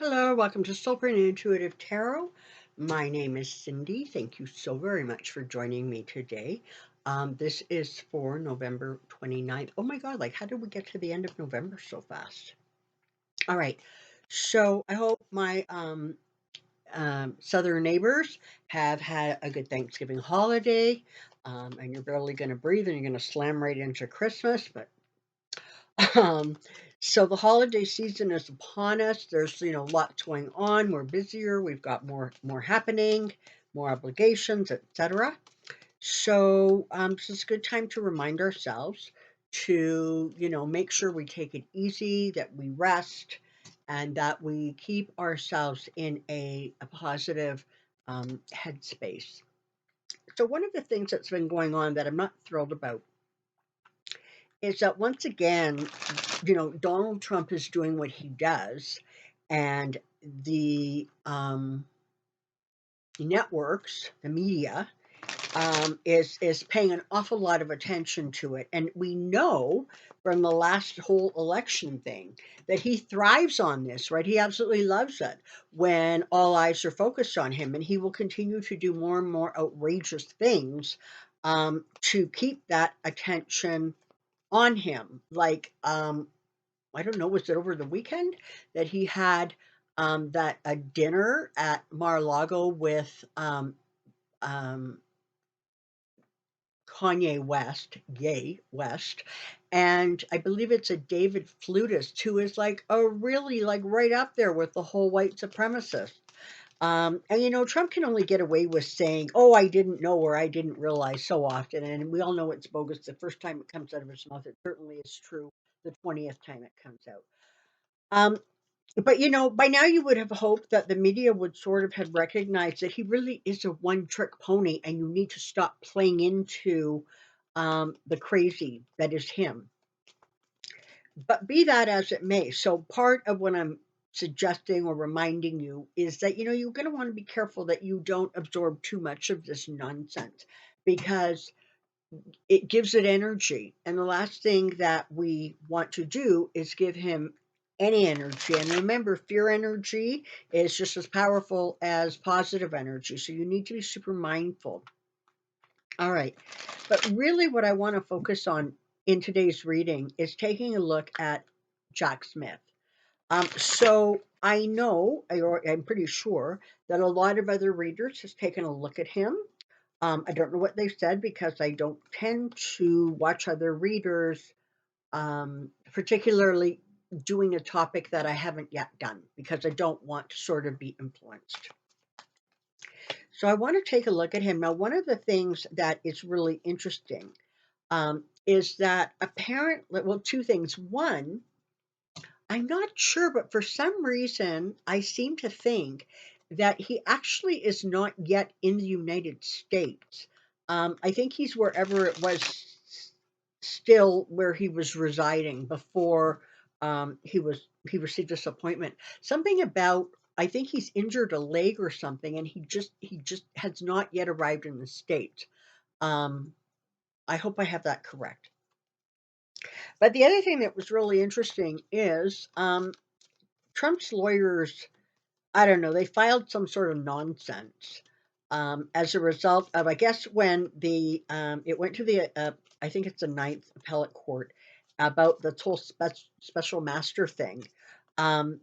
Hello, welcome to Soulprint Intuitive Tarot. My name is Cindy. Thank you so very much for joining me today. This is for November 29th. Oh my God, like how did we get to the end of November so fast? All right, so I hope my southern neighbors have had a good Thanksgiving holiday, and you're barely going to breathe and you're going to slam right into Christmas, but Um, so the holiday season is upon us. There's, lots going on. We're busier. We've got more happening, more obligations, etc. So it's a good time to remind ourselves to, make sure we take it easy, that we rest, and that we keep ourselves in a positive headspace. So one of the things that's been going on that I'm not thrilled about is that once again, Donald Trump is doing what he does, and the networks, the media, is paying an awful lot of attention to it, and we know from the last whole election thing that he thrives on this, right? He absolutely loves it when all eyes are focused on him, and he will continue to do more and more outrageous things to keep that attention on him. Like, I don't know, was it over the weekend that he had that a dinner at Mar-a-Lago with um, Kanye West, Ye West, and I believe it's a David flutist who is like a really like right up there with the whole white supremacist. And Trump can only get away with saying, "Oh, I didn't know," or "I didn't realize," so often, and we all know it's bogus. The first time it comes out of his mouth, it certainly is true. The 20th time it comes out. Um, but by now you would have hoped that the media would sort of have recognized that he really is a one-trick pony, and you need to stop playing into the crazy that is him. But be that as it may, so part of what I'm suggesting or reminding you is that you're going to want to be careful that you don't absorb too much of this nonsense, because it gives it energy, and the last thing that we want to do is give him any energy. And remember, fear energy is just as powerful as positive energy, so you need to be super mindful. All right, but really what I want to focus on in today's reading is taking a look at Jack Smith. So I know, or I'm pretty sure, that a lot of other readers has taken a look at him. I don't know what they've said because I don't tend to watch other readers, particularly doing a topic that I haven't yet done, because I don't want to sort of be influenced. So I want to take a look at him. Now, one of the things that is really interesting is that apparently, well, two things. One, I'm not sure, but for some reason, I seem to think that he actually is not yet in the United States. I think he's wherever it was still where he was residing before he received this appointment. Something about, I think he's injured a leg or something, and he just has not yet arrived in the States. Um, I hope I have that correct. But the other thing that was really interesting is Trump's lawyers, I don't know, they filed some sort of nonsense as a result of, I guess, when it went to the, I think it's the Ninth Appellate Court about the whole special master thing. Um,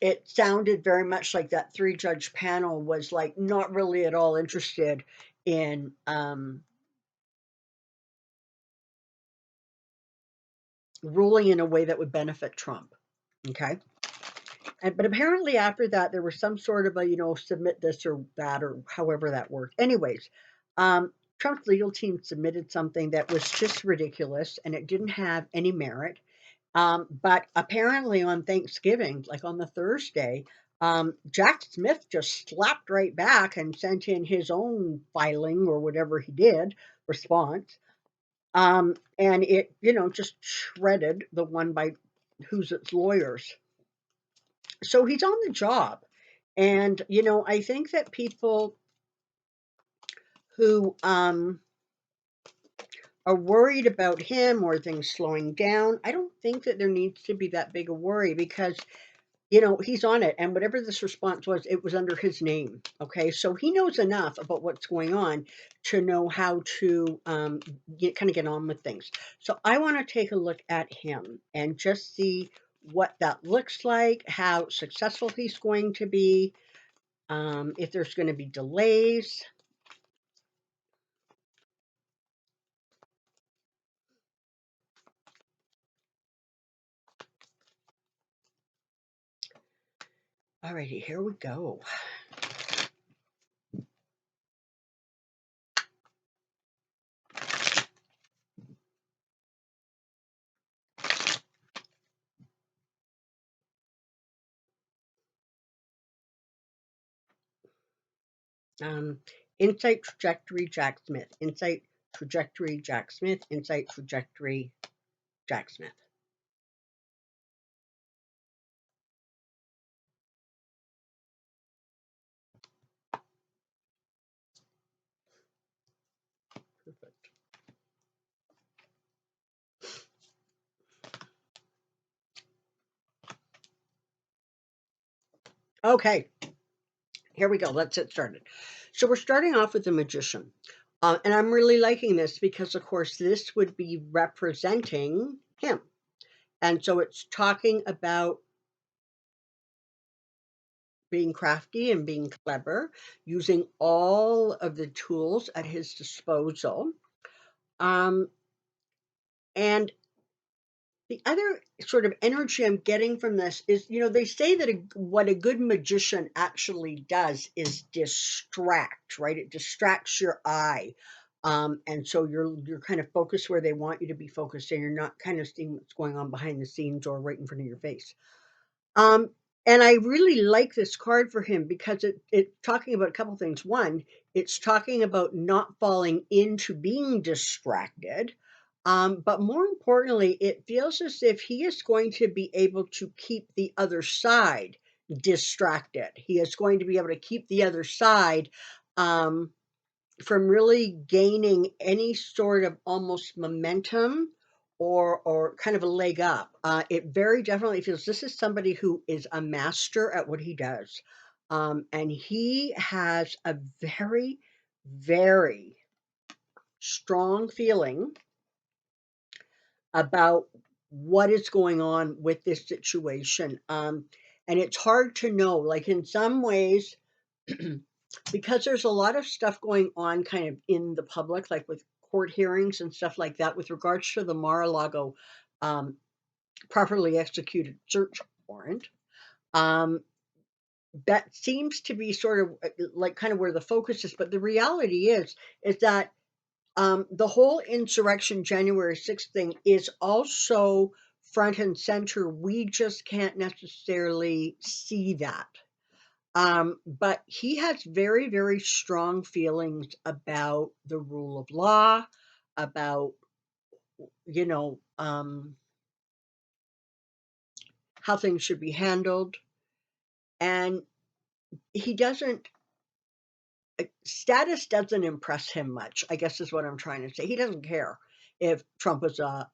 it sounded very much like that three-judge panel was like not really at all interested in ruling in a way that would benefit Trump. Okay. But apparently after that, there was some sort of a, submit this or that, or however that worked. Anyways, Trump's legal team submitted something that was just ridiculous, and it didn't have any merit. But apparently on Thanksgiving, like on the Thursday, Jack Smith just slapped right back and sent in his own filing or whatever he did, response. And it, just shredded the one by who's its lawyers. So he's on the job. And, I think that people who are worried about him or things slowing down, I don't think that there needs to be that big a worry, because you know, he's on it, and whatever this response was, it was under his name. Okay, so he knows enough about what's going on to know how to kind of get on with things. So I want to take a look at him and just see what that looks like, how successful he's going to be, if there's going to be delays. Alrighty, here we go. Um, Insight trajectory Jack Smith. Insight trajectory Jack Smith. Insight trajectory Jack Smith. Perfect. Okay, here we go. Let's get started. So we're starting off with the magician. And I'm really liking this because, of course, this would be representing him. And so it's talking about being crafty and being clever, using all of the tools at his disposal. Um, and the other sort of energy I'm getting from this is, you know, they say that what a good magician actually does is distract, right? It distracts your eye. And so you're kind of focused where they want you to be focused, and you're not kind of seeing what's going on behind the scenes or right in front of your face. Um, and I really like this card for him because it's talking about a couple things. One, it's talking about not falling into being distracted. But more importantly, it feels as if he is going to be able to keep the other side distracted. He is going to be able to keep the other side um, from really gaining any sort of almost momentum or kind of a leg up. It very definitely feels this is somebody who is a master at what he does. And he has a very, very strong feeling about what is going on with this situation. And it's hard to know, like in some ways, because there's a lot of stuff going on kind of in the public, like with court hearings and stuff like that, with regards to the Mar-a-Lago um, properly executed search warrant. Um, that seems to be sort of like kind of where the focus is. But the reality is that the whole insurrection January 6th thing is also front and center. We just can't necessarily see that. But he has very, very strong feelings about the rule of law, about, you know, how things should be handled. And he doesn't, status doesn't impress him much, I guess is what I'm trying to say. He doesn't care if Trump was a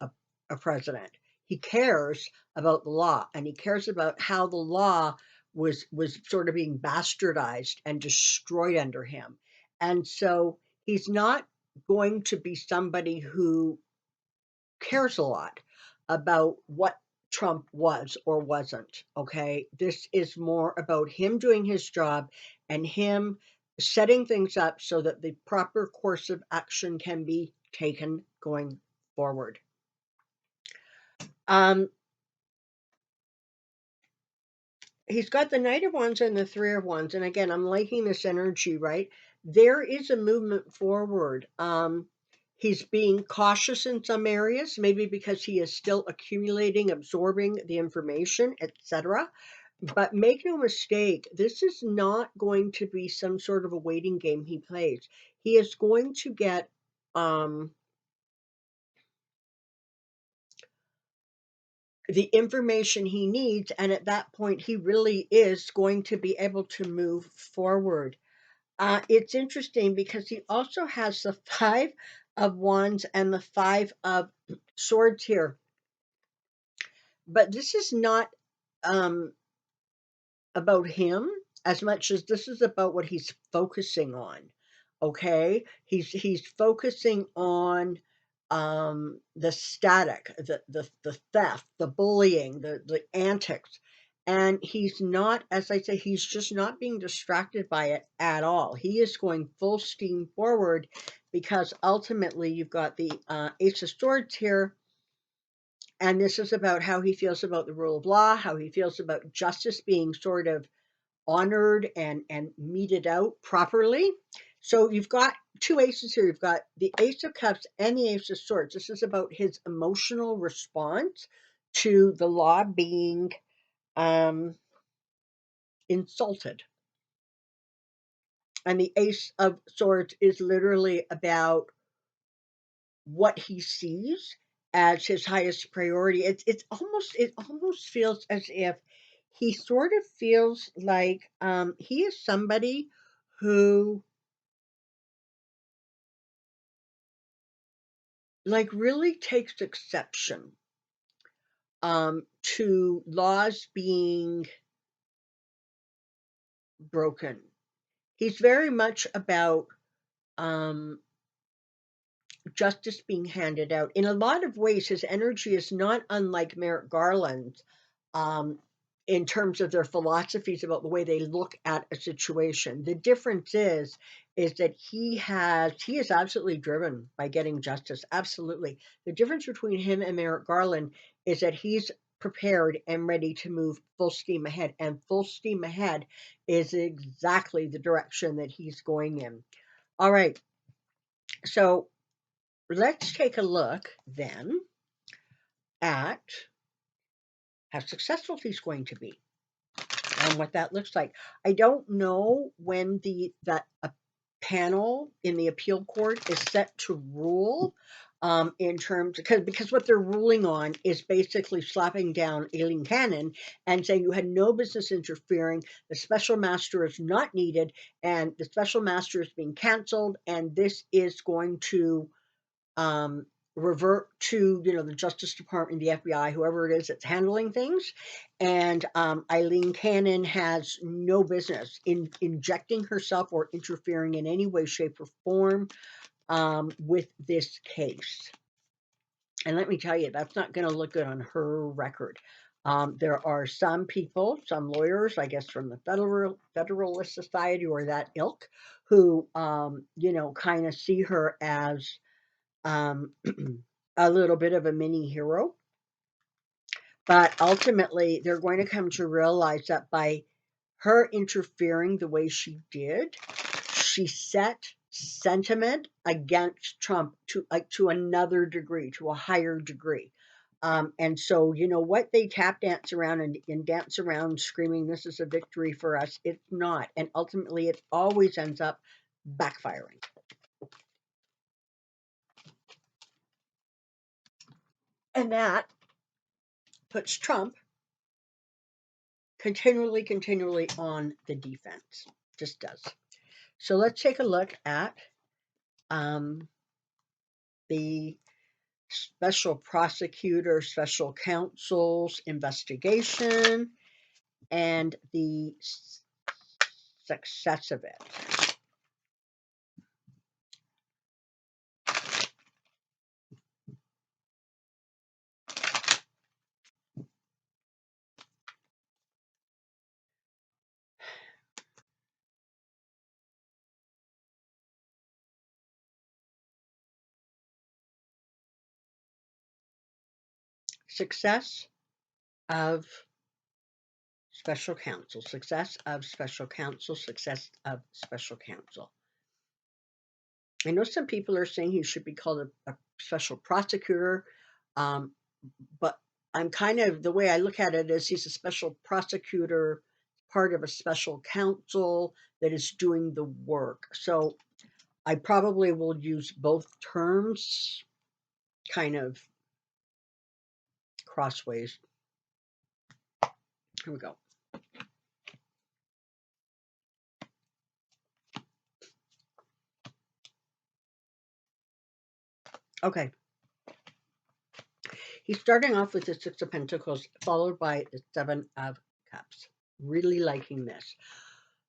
president. He cares about the law, and he cares about how the law was sort of being bastardized and destroyed under him. And so he's not going to be somebody who cares a lot about what Trump was or wasn't. Okay. This is more about him doing his job and him setting things up so that the proper course of action can be taken going forward. Um, he's got the Knight of Wands and the Three of Wands. And again, I'm liking this energy, right? There is a movement forward. He's being cautious in some areas, maybe because he is still accumulating, absorbing the information, etc. But make no mistake, this is not going to be some sort of a waiting game he plays. He is going to get the information he needs, and at that point, he really is going to be able to move forward. It's interesting because he also has the Five of Wands and the Five of Swords here. But this is not, um, about him as much as this is about what he's focusing on. Okay, he's focusing on the static, the theft, the bullying, the antics, and he's not, as I say, he's just not being distracted by it at all. He is going full steam forward because ultimately you've got the Ace of Swords here. And this is about how he feels about the rule of law, how he feels about justice being sort of honored and meted out properly. So you've got two aces here. You've got the Ace of Cups and the Ace of Swords. This is about his emotional response to the law being insulted. And the Ace of Swords is literally about what he sees as his highest priority. It almost feels as if he sort of feels like he is somebody who like really takes exception to laws being broken. He's very much about um, justice being handed out. In a lot of ways, his energy is not unlike Merrick Garland's in terms of their philosophies about the way they look at a situation. The difference is that he is absolutely driven by getting justice. Absolutely. The difference between him and Merrick Garland is that he's prepared and ready to move full steam ahead. And full steam ahead is exactly the direction that he's going in. All right. So let's take a look then at how successful he's going to be and what that looks like. I don't know when that panel in the appeal court is set to rule in terms because what they're ruling on is basically slapping down Aileen Cannon and saying you had no business interfering. The special master is not needed, and the special master is being canceled, and this is going to um, revert to the Justice Department, the FBI, whoever it is that's handling things. And Aileen Cannon has no business in injecting herself or interfering in any way, shape, or form with this case. And let me tell you, that's not going to look good on her record. There are some people, some lawyers, I guess, from the Federalist Society or that ilk, who, kind of see her as um, a little bit of a mini hero. But ultimately, they're going to come to realize that by her interfering the way she did, she set sentiment against Trump to another degree, to a higher degree. And so, you know what? They tap dance around and dance around screaming, this is a victory for us. It's not. And ultimately, it always ends up backfiring. And that puts Trump continually on the defense. Just does. So let's take a look at the special prosecutor, special counsel's investigation and the success of it. Success of special counsel, success of special counsel, success of special counsel. I know some people are saying he should be called a special prosecutor, but I'm kind of, the way I look at it is he's a special prosecutor, part of a special counsel that is doing the work. So I probably will use both terms kind of crossways. Here we go. Okay. He's starting off with the Six of Pentacles, followed by the Seven of Cups. Really liking this.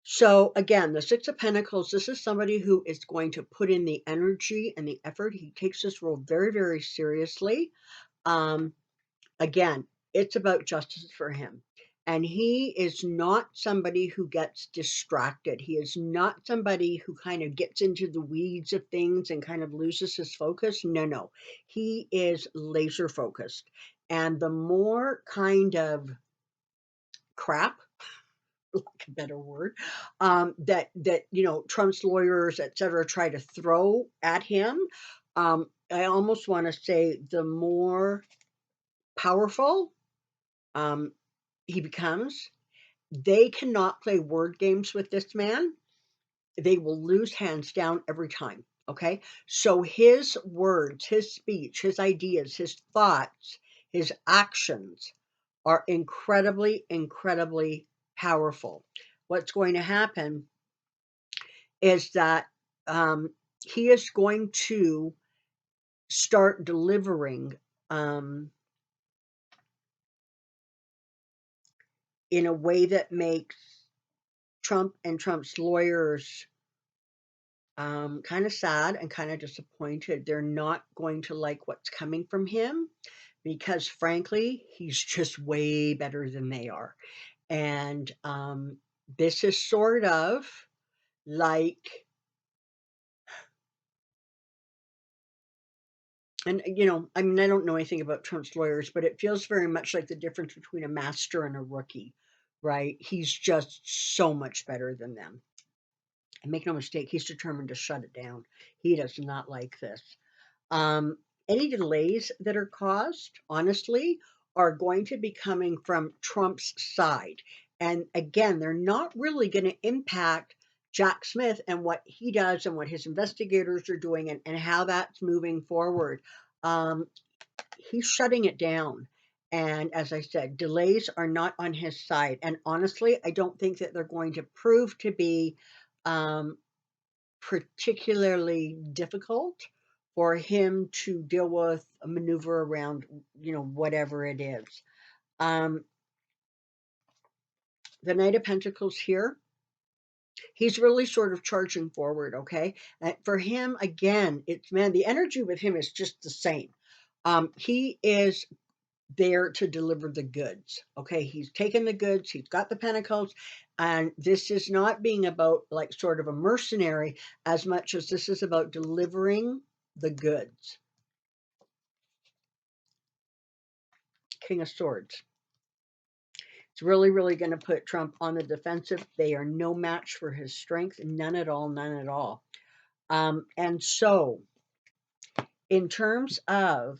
So again, the Six of Pentacles, this is somebody who is going to put in the energy and the effort. He takes this role very, very seriously. Um, Again, it's about justice for him. And he is not somebody who gets distracted. He is not somebody who kind of gets into the weeds of things and kind of loses his focus. No, no. He is laser focused. And the more kind of crap, like a better word, that Trump's lawyers, etc., try to throw at him, I almost want to say the more powerful um, he becomes. They cannot play word games with this man. They will lose hands down every time. Okay. So his words, his speech, his ideas, his thoughts, his actions are incredibly, incredibly powerful. What's going to happen is that he is going to start delivering in a way that makes Trump and Trump's lawyers kind of sad and kind of disappointed. They're not going to like what's coming from him because, frankly, he's just way better than they are. And this is sort of like, and I mean, I don't know anything about Trump's lawyers, but it feels very much like the difference between a master and a rookie, right? He's just so much better than them. And make no mistake, he's determined to shut it down. He does not like this. Um, any delays that are caused, honestly, are going to be coming from Trump's side. And again, they're not really going to impact Jack Smith and what he does and what his investigators are doing and how that's moving forward. Um, he's shutting it down. And as I said, delays are not on his side. And honestly, I don't think that they're going to prove to be um, particularly difficult for him to deal with, a maneuver around, whatever it is. Um, the Knight of Pentacles here, he's really sort of charging forward, okay? For him, again, it's, man, the energy with him is just the same. He is there to deliver the goods, okay? He's taken the goods, he's got the Pentacles, and this is not being about like sort of a mercenary as much as this is about delivering the goods. King of Swords. It's really, really going to put Trump on the defensive. They are no match for his strength. None at all, none at all. And so, in terms of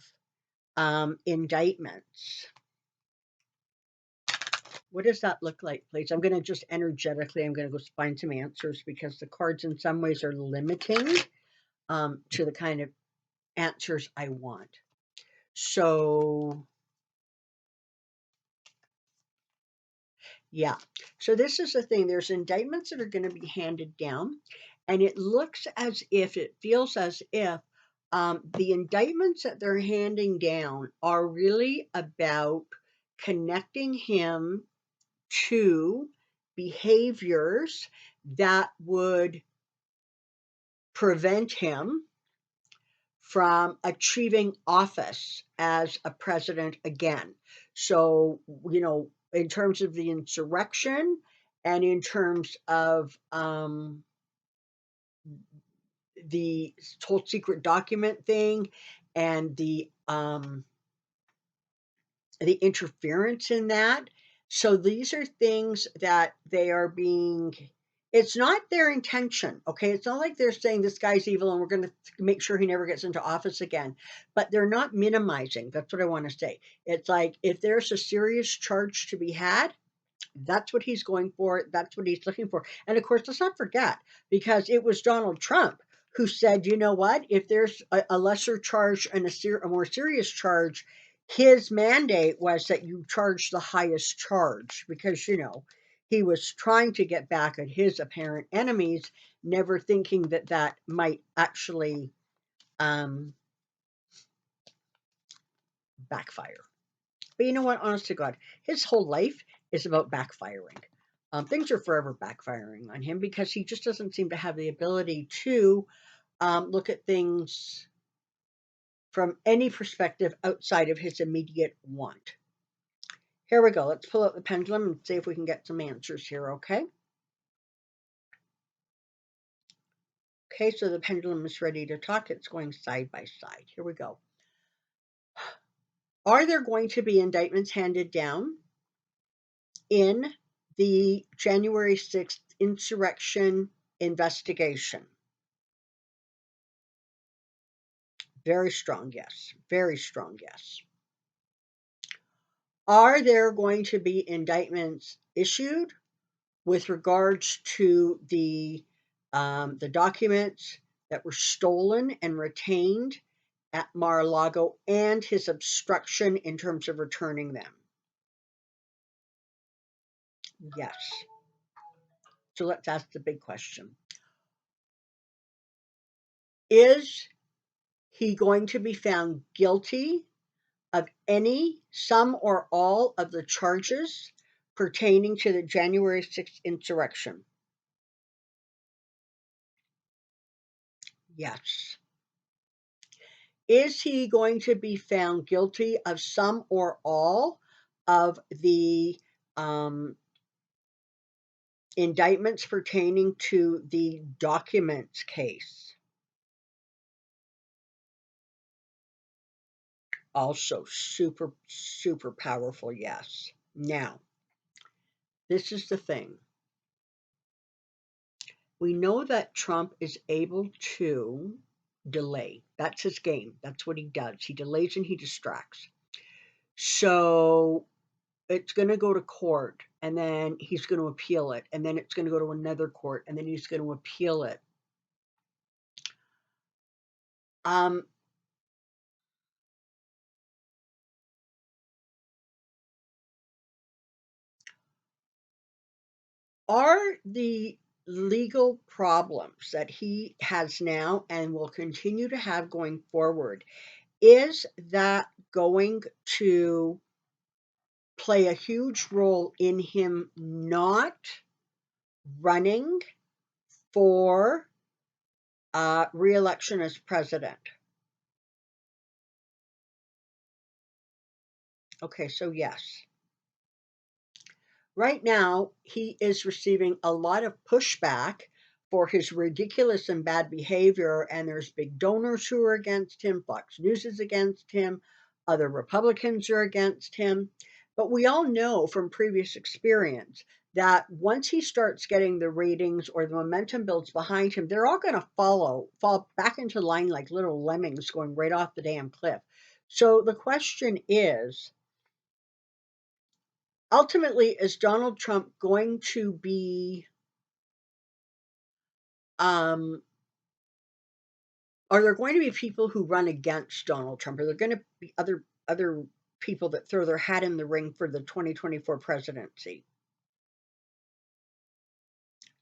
indictments, what does that look like, please? I'm going to just energetically, I'm going to go find some answers because the cards in some ways are limiting to the kind of answers I want. So, yeah. So this is the thing. There's indictments that are going to be handed down, and it looks as if, it feels as if the indictments that they're handing down are really about connecting him to behaviors that would prevent him from achieving office as a president again. So, in terms of the insurrection and in terms of the whole secret document thing and the interference in that. So these are things that they are being, it's not their intention, okay? It's not like they're saying this guy's evil and we're going to make sure he never gets into office again, but they're not minimizing. That's what I want to say. It's like, if there's a serious charge to be had, that's what he's going for. That's what he's looking for. And of course, let's not forget, because it was Donald Trump who said, you know what, if there's a lesser charge and a more serious charge, his mandate was that you charge the highest charge because, he was trying to get back at his apparent enemies, never thinking that that might actually backfire. But you know what? Honest to God, his whole life is about backfiring. Things are forever backfiring on him because he just doesn't seem to have the ability to look at things from any perspective outside of his immediate want. Here we go. Let's pull out the pendulum and see if we can get some answers here, okay? Okay, so the pendulum is ready to talk. It's going side by side. Here we go. Are there going to be indictments handed down in the January 6th insurrection investigation? Very strong yes. Very strong yes. Are there going to be indictments issued with regards to the documents that were stolen and retained at Mar-a-Lago and his obstruction in terms of returning them? Yes. So let's ask the big question. Is he going to be found guilty of any, some, or all of the charges pertaining to the January 6th insurrection? Yes. Is he going to be found guilty of some or all of the indictments pertaining to the documents case? Also, super, super powerful yes. Now, this is the thing. We know that Trump is able to delay. That's his game. That's what he does. He delays and he distracts. So it's going to go to court, and then he's going to appeal it, and then it's going to go to another court, and then he's going to appeal it. Are the legal problems that he has now and will continue to have going forward, is that going to play a huge role in him not running for re-election as president? Okay, so yes. Right now, he is receiving a lot of pushback for his ridiculous and bad behavior, and there's big donors who are against him. Fox News is against him. Other Republicans are against him. But we all know from previous experience that once he starts getting the ratings or the momentum builds behind him, they're all going to fall back into line like little lemmings going right off the damn cliff. So the question is, ultimately, is Donald Trump going to be, are there going to be people who run against Donald Trump? Are there going to be other people that throw their hat in the ring for the 2024 presidency?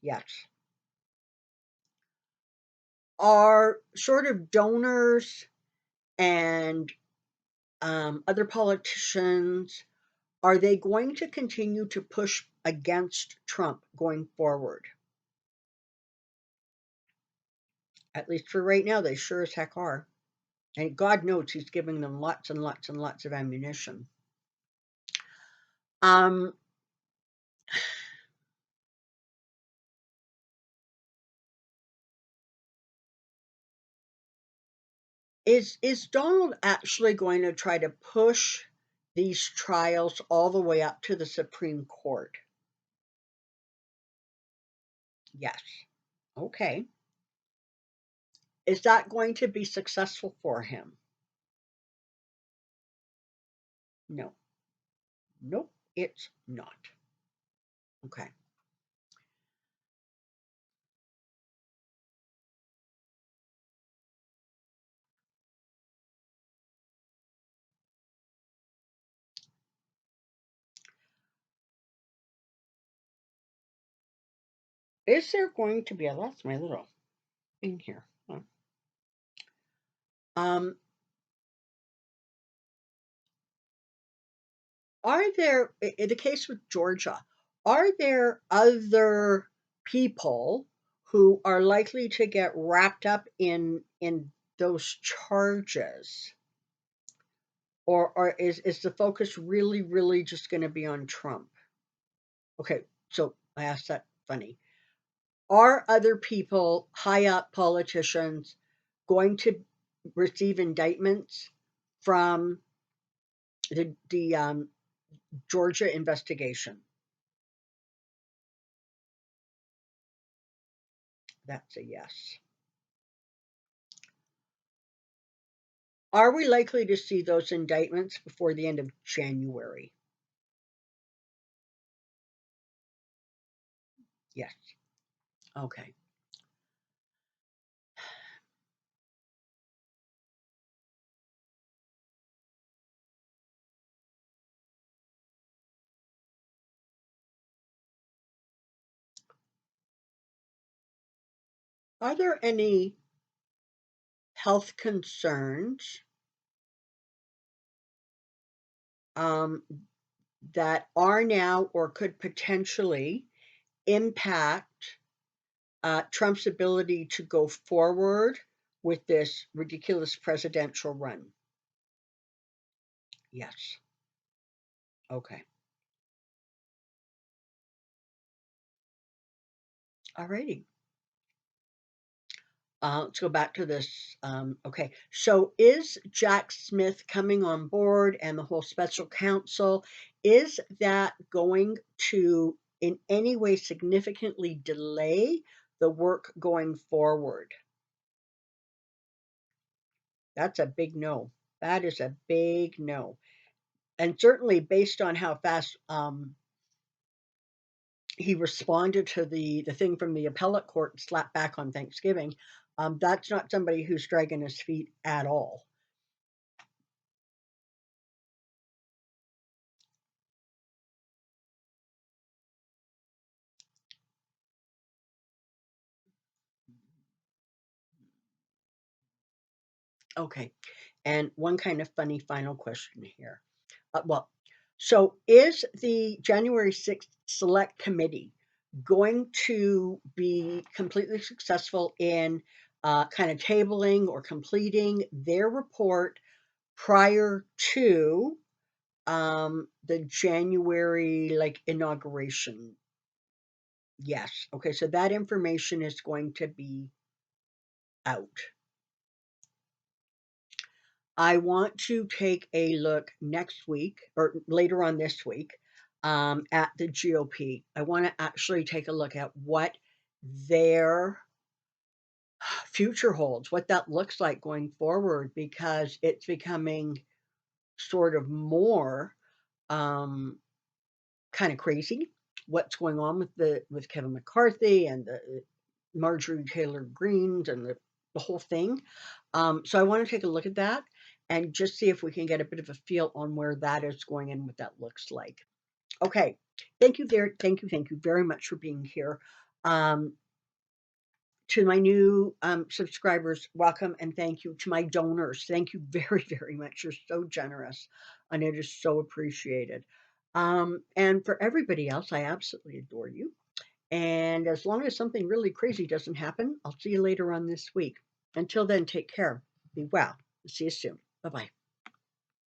Yes. Are sort of donors and other politicians, are they going to continue to push against Trump going forward? At least for right now, they sure as heck are. And God knows he's giving them lots and lots and lots of ammunition. Is Donald actually going to try to push these trials all the way up to the Supreme Court? Yes. Okay. Is that going to be successful for him? No. Nope, it's not. Okay. Is there going to be, I lost my little thing here. Are there, in the case with Georgia, Are there other people who are likely to get wrapped up in those charges? Or is the focus really just going to be on Trump? Okay, so I asked that funny. Are other people, high up politicians, going to receive indictments from the Georgia investigation? That's a yes. Are we likely to see those indictments before the end of January? Yes. Okay. Are there any health concerns um, that are now or could potentially impact Trump's ability to go forward with this ridiculous presidential run? Yes. Okay. Alrighty. Let's go back to this. Okay. So is Jack Smith coming on board and the whole special counsel, is that going to in any way significantly delay the work going forward? That's a big no. That is a big no. And certainly based on how fast he responded to the thing from the appellate court and slapped back on Thanksgiving, that's not somebody who's dragging his feet at all. Okay. And one kind of funny final question here. Well, so is the January 6th Select Committee going to be completely successful in kind of tabling or completing their report prior to the January inauguration? Yes. Okay, so that information is going to be out. I want to take a look next week or later on this week at the GOP. I want to actually take a look at what their future holds, what that looks like going forward, because it's becoming sort of more um, kind of crazy what's going on with Kevin McCarthy and the Marjorie Taylor Greens and the whole thing. So I want to take a look at that and just see if we can get a bit of a feel on where that is going and what that looks like. Okay. Thank you there. Thank you very much for being here. Um, to my new subscribers, welcome and thank you. To my donors, thank you very much. You're so generous and it is so appreciated. And for everybody else, I absolutely adore you. And as long as something really crazy doesn't happen, I'll see you later on this week. Until then, take care. Be well. See you soon. Bye bye.